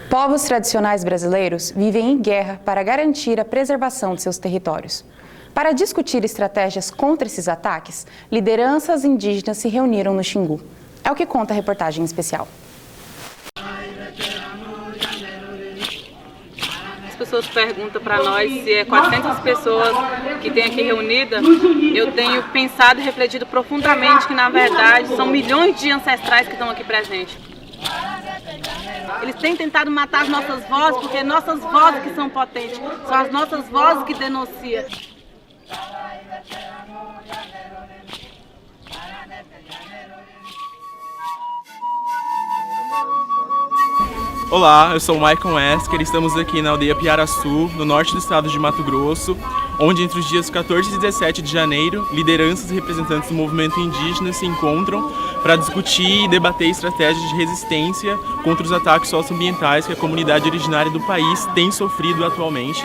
Povos tradicionais brasileiros vivem em guerra para garantir a preservação de seus territórios. Para discutir estratégias contra esses ataques, lideranças indígenas se reuniram no Xingu. É o que conta a reportagem especial. As pessoas perguntam para nós se é 400 pessoas que tem aqui reunidas. Eu tenho pensado e refletido profundamente que, na verdade, são milhões de ancestrais que estão aqui presentes. Eles têm tentado matar as nossas vozes, porque nossas vozes que são potentes, são as nossas vozes que denunciam. Olá, eu sou o Maicon Esker, estamos aqui na aldeia Piaraçu, no norte do estado de Mato Grosso, onde entre os dias 14 e 17 de janeiro, lideranças e representantes do movimento indígena se encontram para discutir e debater estratégias de resistência contra os ataques socioambientais que a comunidade originária do país tem sofrido atualmente.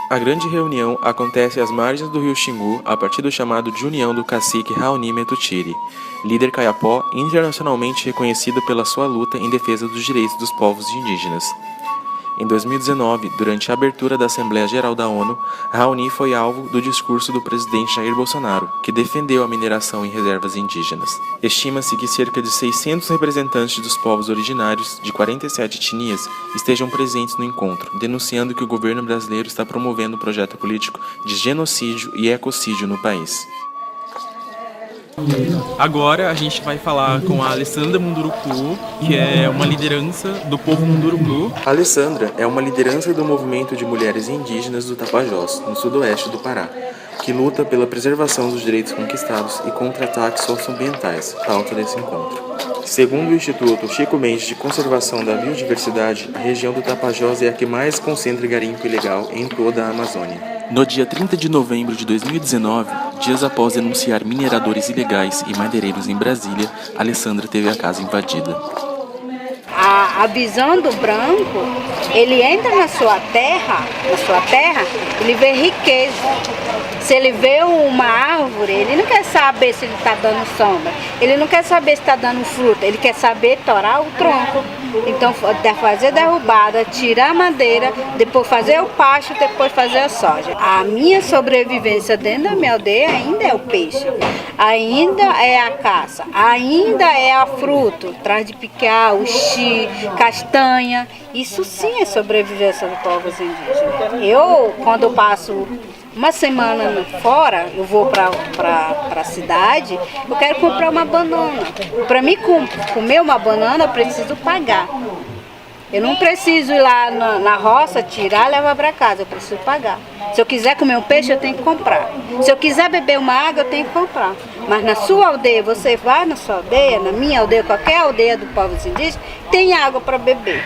A grande reunião acontece às margens do rio Xingu, a partir do chamado de União do Cacique Raoni Metuti, líder Kayapó internacionalmente reconhecido pela sua luta em defesa dos direitos dos povos indígenas. Em 2019, durante a abertura da Assembleia Geral da ONU, Raoni foi alvo do discurso do presidente Jair Bolsonaro, que defendeu a mineração em reservas indígenas. Estima-se que cerca de 600 representantes dos povos originários de 47 etnias estejam presentes no encontro, denunciando que o governo brasileiro está promovendo um projeto político de genocídio e ecocídio no país. Agora a gente vai falar com a Alessandra Munduruku, que é uma liderança do povo Munduruku. A Alessandra é uma liderança do movimento de mulheres indígenas do Tapajós, no sudoeste do Pará, que luta pela preservação dos direitos conquistados e contra ataques socioambientais, pauta desse encontro. Segundo o Instituto Chico Mendes de Conservação da Biodiversidade, a região do Tapajós é a que mais concentra garimpo ilegal em toda a Amazônia. No dia 30 de novembro de 2019, dias após denunciar mineradores ilegais e madeireiros em Brasília, Alessandra teve a casa invadida. A visão do branco, ele entra na sua terra, ele vê riqueza. Se ele vê uma árvore, ele não quer saber se ele está dando sombra, ele não quer saber se está dando fruta, ele quer saber torar o tronco. Então, fazer derrubada, tirar a madeira, depois fazer o pasto, depois fazer a soja. A minha sobrevivência dentro da minha aldeia ainda é o peixe, ainda é a caça, ainda é a fruta, traz de picar, uxi, castanha. Isso sim é sobrevivência dos povos indígenas. Eu, quando eu passo uma semana fora, eu vou para a cidade, eu quero comprar uma banana. Para mim comer uma banana, eu preciso pagar. Eu não preciso ir lá na roça, tirar e levar para casa, eu preciso pagar. Se eu quiser comer um peixe, eu tenho que comprar. Se eu quiser beber uma água, eu tenho que comprar. Mas na sua aldeia, você vai na sua aldeia, na minha aldeia, qualquer aldeia do povo indígena, tem água para beber.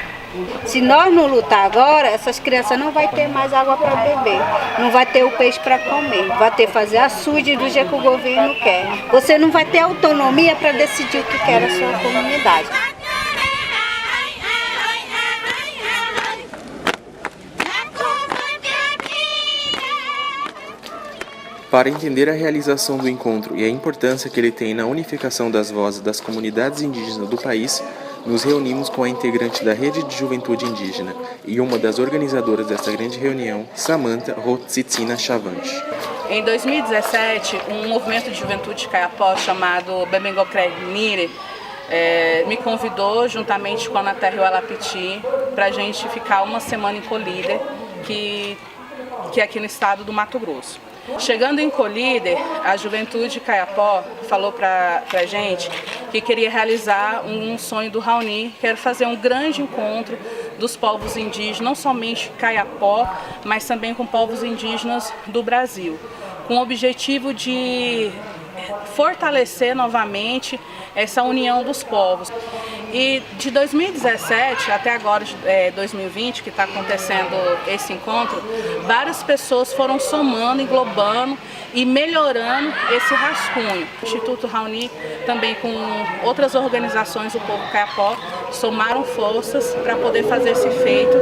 Se nós não lutar agora, essas crianças não vão ter mais água para beber, não vai ter o peixe para comer, vai ter que fazer açude do jeito que o governo quer. Você não vai ter autonomia para decidir o que quer a sua comunidade. Para entender a realização do encontro e a importância que ele tem na unificação das vozes das comunidades indígenas do país, nos reunimos com a integrante da Rede de Juventude Indígena e uma das organizadoras desta grande reunião, Samantha Rotsitsina Chavante. Em 2017, um movimento de juventude de Kayapó chamado Bemengocré Nire me convidou, juntamente com a Naterrio Alapiti, para a gente ficar uma semana em Colíder, que é aqui no estado do Mato Grosso. Chegando em Colíder, a juventude de Kayapó falou para a gente que queria realizar um sonho do Raoni, que era fazer um grande encontro dos povos indígenas, não somente Kayapó, mas também com povos indígenas do Brasil, com o objetivo de fortalecer novamente essa união dos povos. E de 2017 até agora, 2020, que está acontecendo esse encontro, várias pessoas foram somando, englobando e melhorando esse rascunho. O Instituto Raoni, também com outras organizações do povo Kayapó, somaram forças para poder fazer esse feito,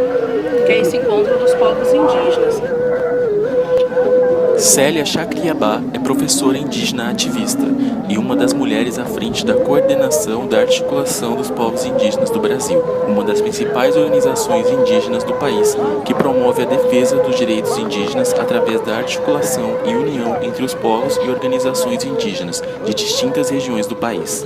que é esse encontro dos povos indígenas. Célia Chacriabá é professora indígena ativista e uma das mulheres à frente da coordenação da Articulação dos Povos Indígenas do Brasil, uma das principais organizações indígenas do país que promove a defesa dos direitos indígenas através da articulação e união entre os povos e organizações indígenas de distintas regiões do país.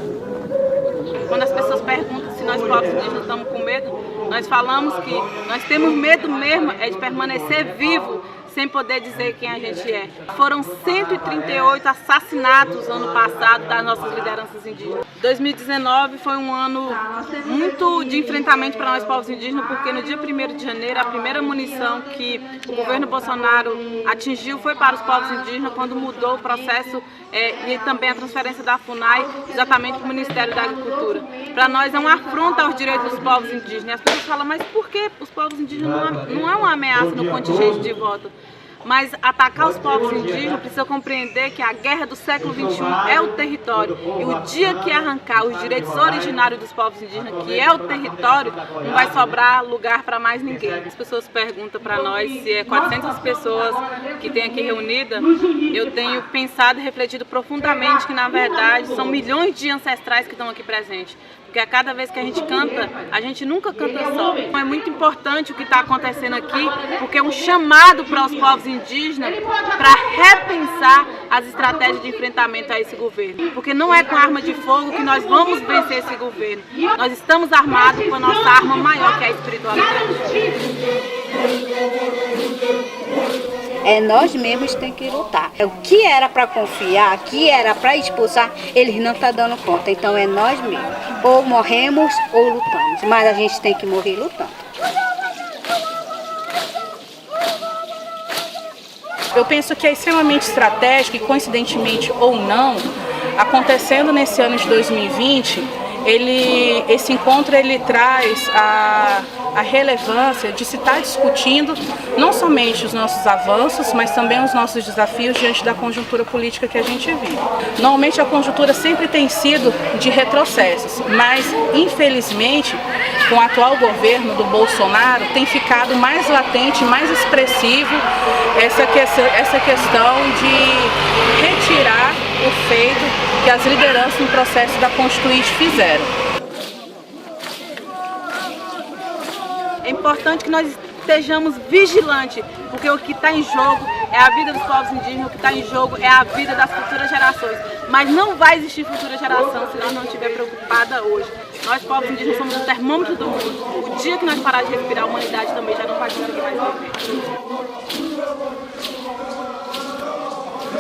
Quando as pessoas perguntam se nós povos indígenas estamos com medo, nós falamos que nós temos medo mesmo de permanecer vivo, sem poder dizer quem a gente é. Foram 138 assassinatos no ano passado das nossas lideranças indígenas. 2019 foi um ano muito de enfrentamento para nós povos indígenas, porque no dia 1º de janeiro, a primeira munição que o governo Bolsonaro atingiu foi para os povos indígenas, quando mudou o processo e também a transferência da FUNAI exatamente para o Ministério da Agricultura. Para nós é uma afronta aos direitos dos povos indígenas. E as pessoas falam, mas por que os povos indígenas não é uma ameaça no contingente de voto? Mas atacar os povos indígenas precisa compreender que a guerra do século XXI é o território. E o dia que arrancar os direitos originários dos povos indígenas, que é o território, não vai sobrar lugar para mais ninguém. As pessoas perguntam para nós se é 400 pessoas que tem aqui reunidas. Eu tenho pensado e refletido profundamente que, na verdade, são milhões de ancestrais que estão aqui presentes. Porque a cada vez que a gente canta, a gente nunca canta só. É muito importante o que está acontecendo aqui, porque é um chamado para os povos indígenas para repensar as estratégias de enfrentamento a esse governo. Porque não é com arma de fogo que nós vamos vencer esse governo. Nós estamos armados com a nossa arma maior, que é a espiritualidade. É nós mesmos que temos que lutar. O que era para confiar, o que era para expulsar, eles não estão dando conta. Então é nós mesmos. Ou morremos ou lutamos. Mas a gente tem que morrer lutando. Eu penso que é extremamente estratégico e, coincidentemente ou não, acontecendo nesse ano de 2020, esse encontro ele traz a relevância de se estar discutindo não somente os nossos avanços, mas também os nossos desafios diante da conjuntura política que a gente vive. Normalmente a conjuntura sempre tem sido de retrocessos, mas infelizmente com o atual governo do Bolsonaro tem ficado mais latente, mais expressivo essa questão de retirar o feito que as lideranças no processo da Constituinte fizeram. É importante que nós estejamos vigilantes, porque o que está em jogo é a vida dos povos indígenas, o que está em jogo é a vida das futuras gerações. Mas não vai existir futura geração se nós não estivermos preocupados hoje. Nós, povos indígenas, somos o termômetro do mundo. O dia que nós parar de respirar, a humanidade também já não vai conseguir mais viver.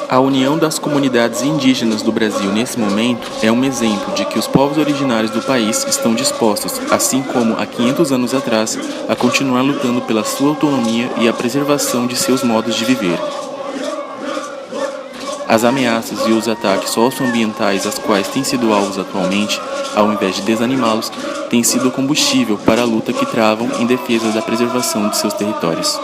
A união das comunidades indígenas do Brasil nesse momento é um exemplo de que os povos originários do país estão dispostos, assim como há 500 anos atrás, a continuar lutando pela sua autonomia e a preservação de seus modos de viver. As ameaças e os ataques socioambientais às quais têm sido alvos atualmente, ao invés de desanimá-los, têm sido combustível para a luta que travam em defesa da preservação de seus territórios.